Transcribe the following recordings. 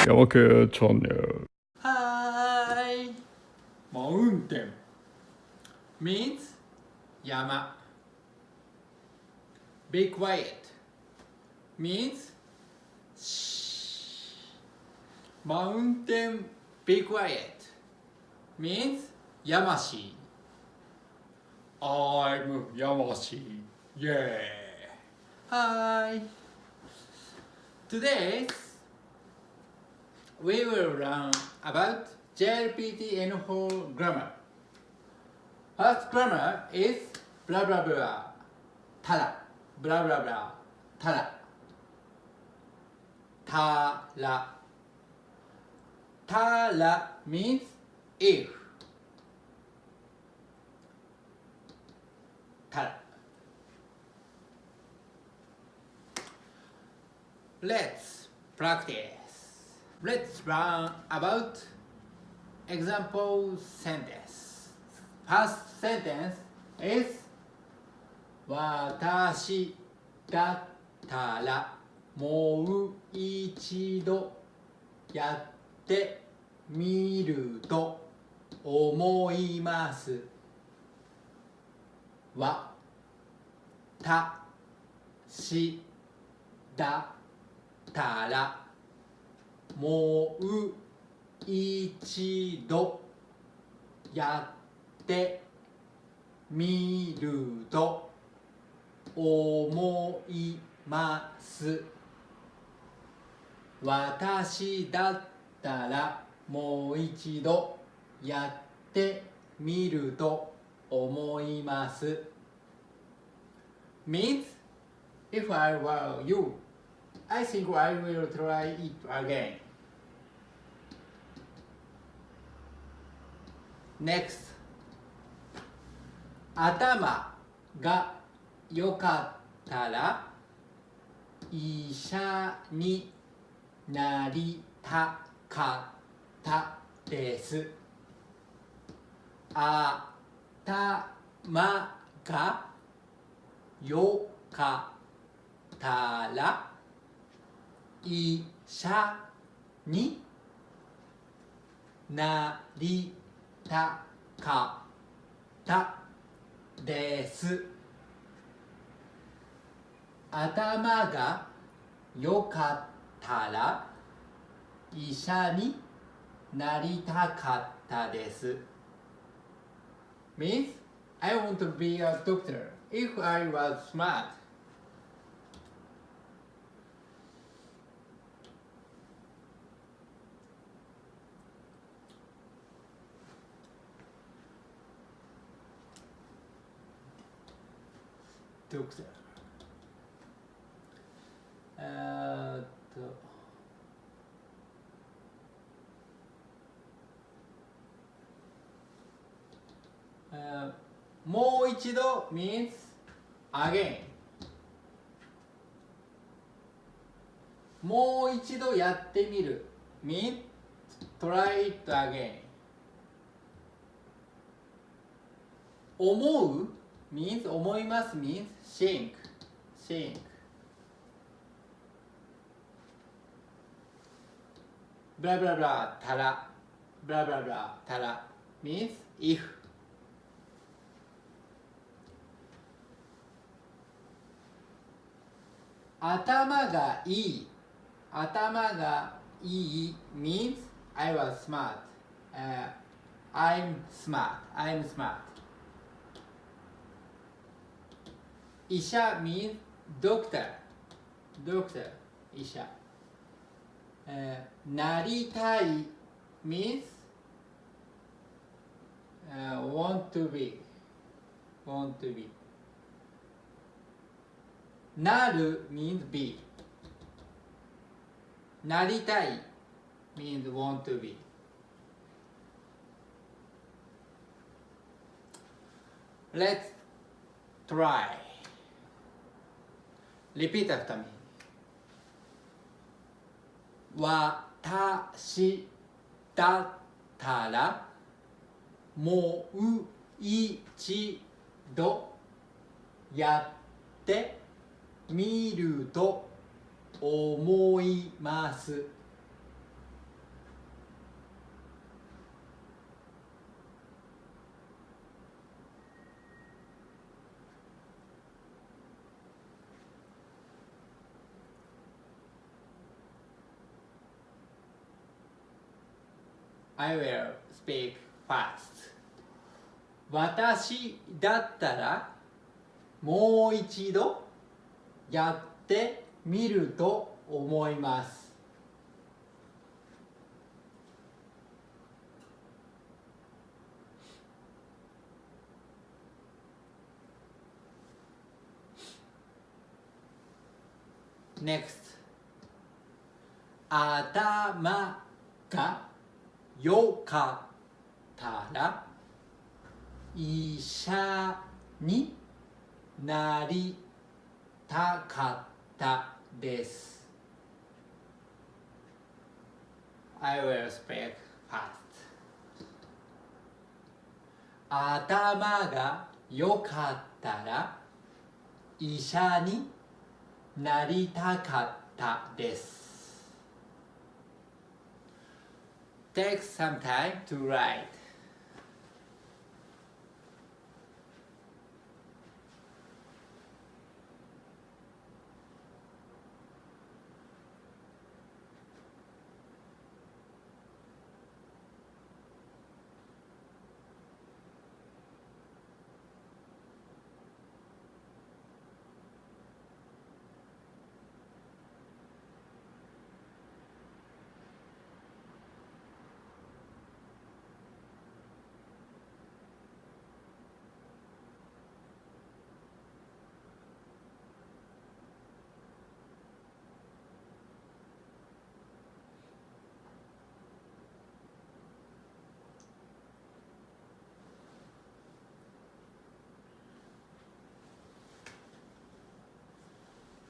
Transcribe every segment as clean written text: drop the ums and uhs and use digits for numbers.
ヤマケーチャンネル。はーい。マウンテン means 山。Be quiet means shh. Mountain be quiet means やましー。I'm やましー。Yeah. Hi. Today we will learn about JLPT N4 grammar. First grammar is blah blah blah. ただ blah blah blah. ただたらたら means if. たら Let's practice. Let's learn about example sentence. First sentence is 私だったらもう一度やってみると思います。わたしだったらもう一度やってみると思います。私だったらもう一度やってみると思います。means if I were you, I think I will try it again. Next. 頭が良かったら医者になりたかったです。頭が良かったら医者になりたかったです。頭が良かったら医者になりたかったです。means I want to be a doctor if I was smart. Doctor. もう一度 means again. もう一度やってみる means try it again. 思う means 思います means think. blah blah blah たら blah blah blah たら means if. 頭がいい means I was smart. I'm smart. 医者 means doctor 医者。なりたい means want to be. なる means be. なりたい means want to be. Let's try. Repeat after me. 私だったらもう一度やってみると思います。I will speak fast. 私だったらもう一度やってみると思います。Next 頭が良かったら医者になりたかったです。I will speak fast. 頭が良かったら医者になりたかったです。Take some time to write.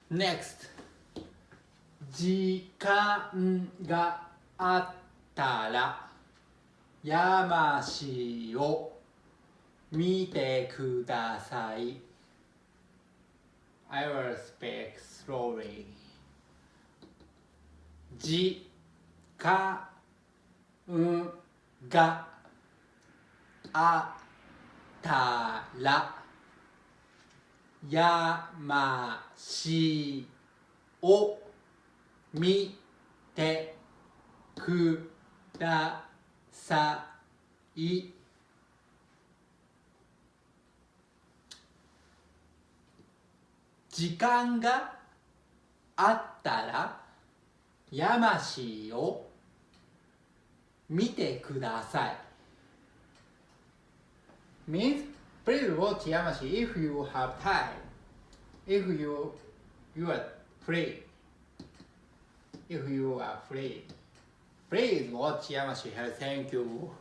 Next 時間があったらやましを見てください。I will speak slowly. 時間があったらやましを見てください。時間があったらやましを見てください。Means please watch Yamashi if you have time. If you are free. If you are free. Please watch Yamashi. Thank you.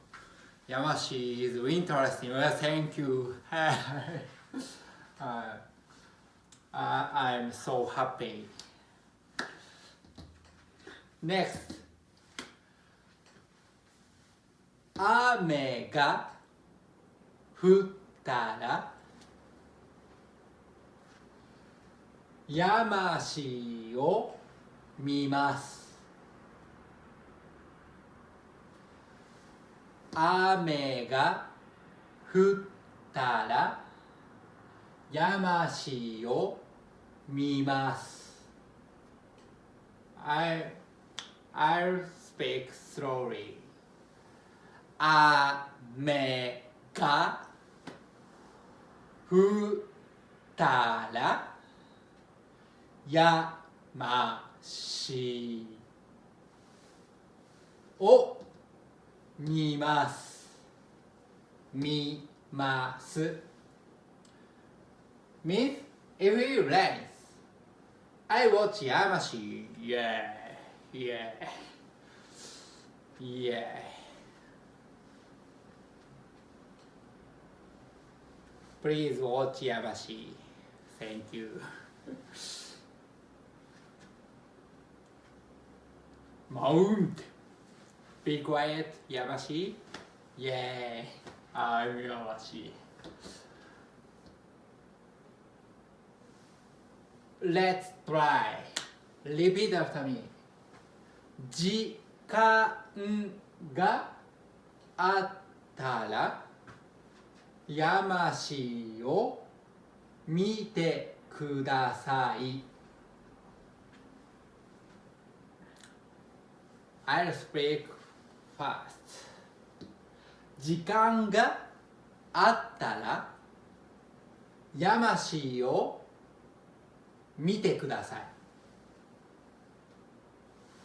Yamashi is interesting. Thank you. I'm so happy. Next. 雨が降ったらやましを見ます。雨が降ったらやましを見ます。I'll speak slowly. 雨が降ったらやましを見ます。見ます。Means if it rains, I watch Yamashi. Yeah, yeah, yeah. Please watch Yamashi. Thank you. Mount. Be quiet, Yamashi. Yeah, I'm Yamashi. Let's try. Repeat after me. 時間があったらやましを見てください。I'll speak fast. 時間があったらやましーを見てください。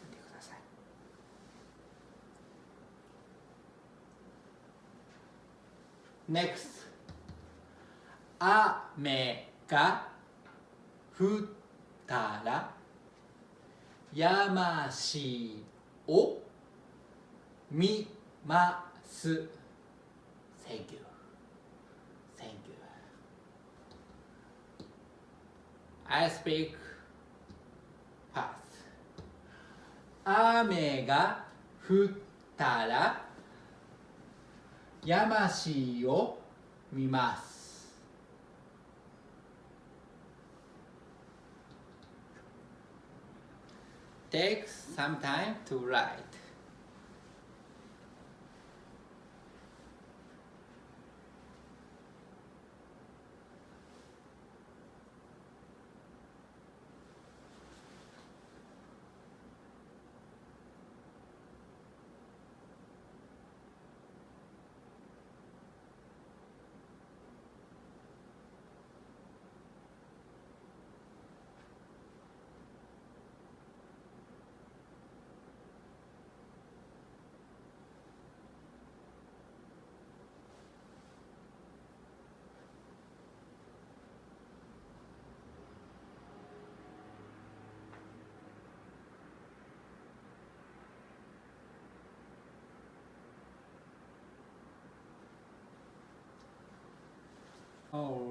見てください。Next、 雨が降ったらやましーを見ます。Thank you. Thank you. I speak fast. 雨が降ったらやましーを見ます。Take some time to write.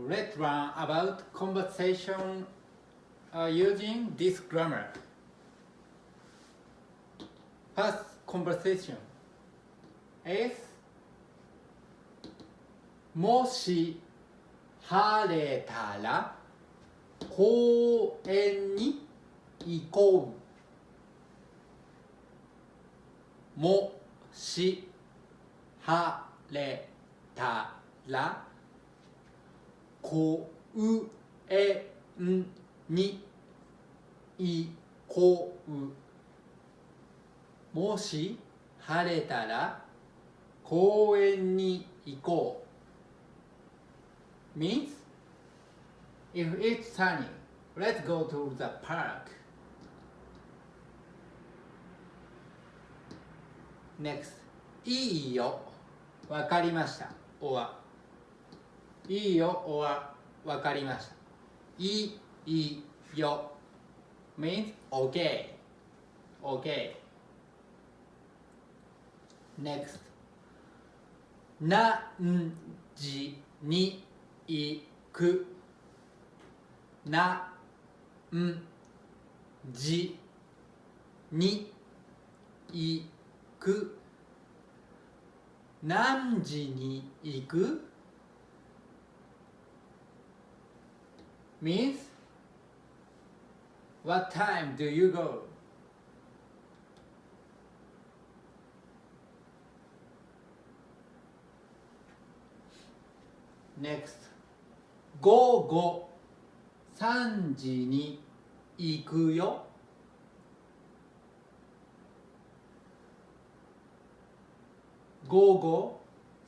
Let's learn about conversation using this grammar. First conversation is もし晴れたら公園に行こう。もし晴れたら公園に行こう。もし晴れたら公園に行こう。means if it's sunny, let's go to the park. Next, いいよ、わかりました。or いいよ or わかりました。いいよ means okay. Okay. Next, 何時に行く。何時に行く。何時に行く means what time do you go? Next, 午後3時に行くよ。午後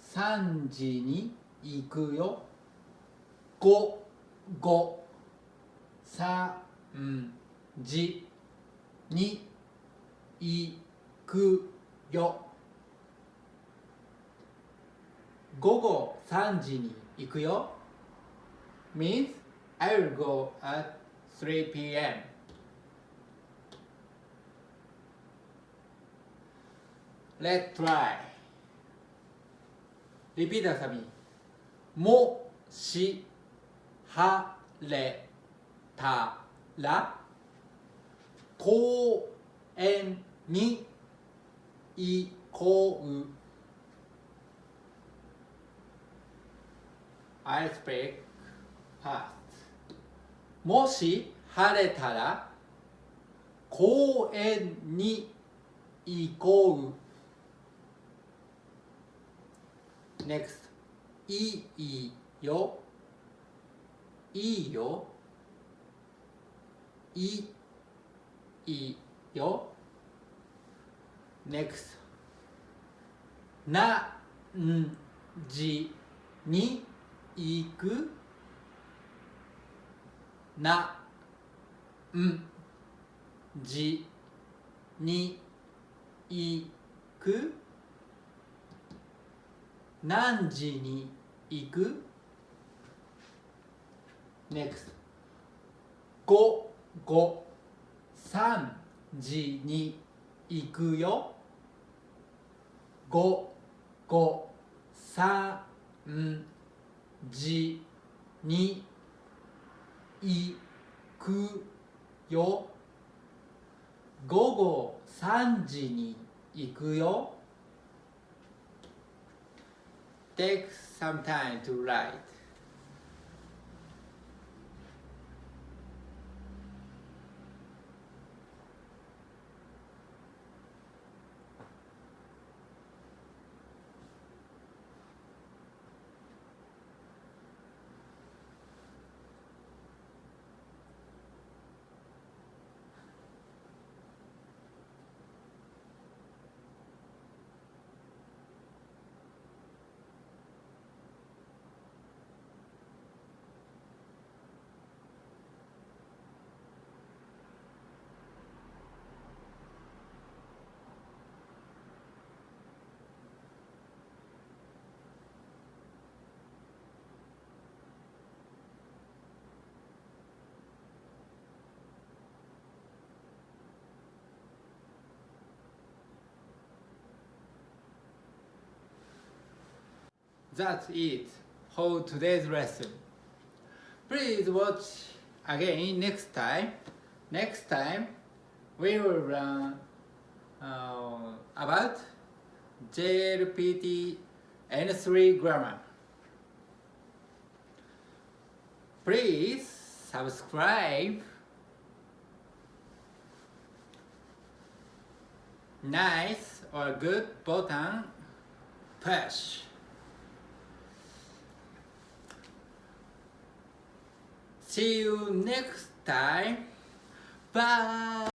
3時に行くよ。午後3時に行くよ。午後3時に行くよ means I will go at 3 p.m. Let's try. Repeat after me. もし晴れたら公園に行こう。I speak fast. もし晴れたら公園に行こう。Next, いいよ。いいよ。いいよ。Next, 何じに行くなんじに行く何時に行く Next 午後3時に行くよ午後3時に行くよ午後3時に行くよ Take some time to write. That's it for today's lesson. Please watch again next time. Next time we will learn about JLPT N3 grammar. Please subscribe. Nice or good button push. See you next time. Bye.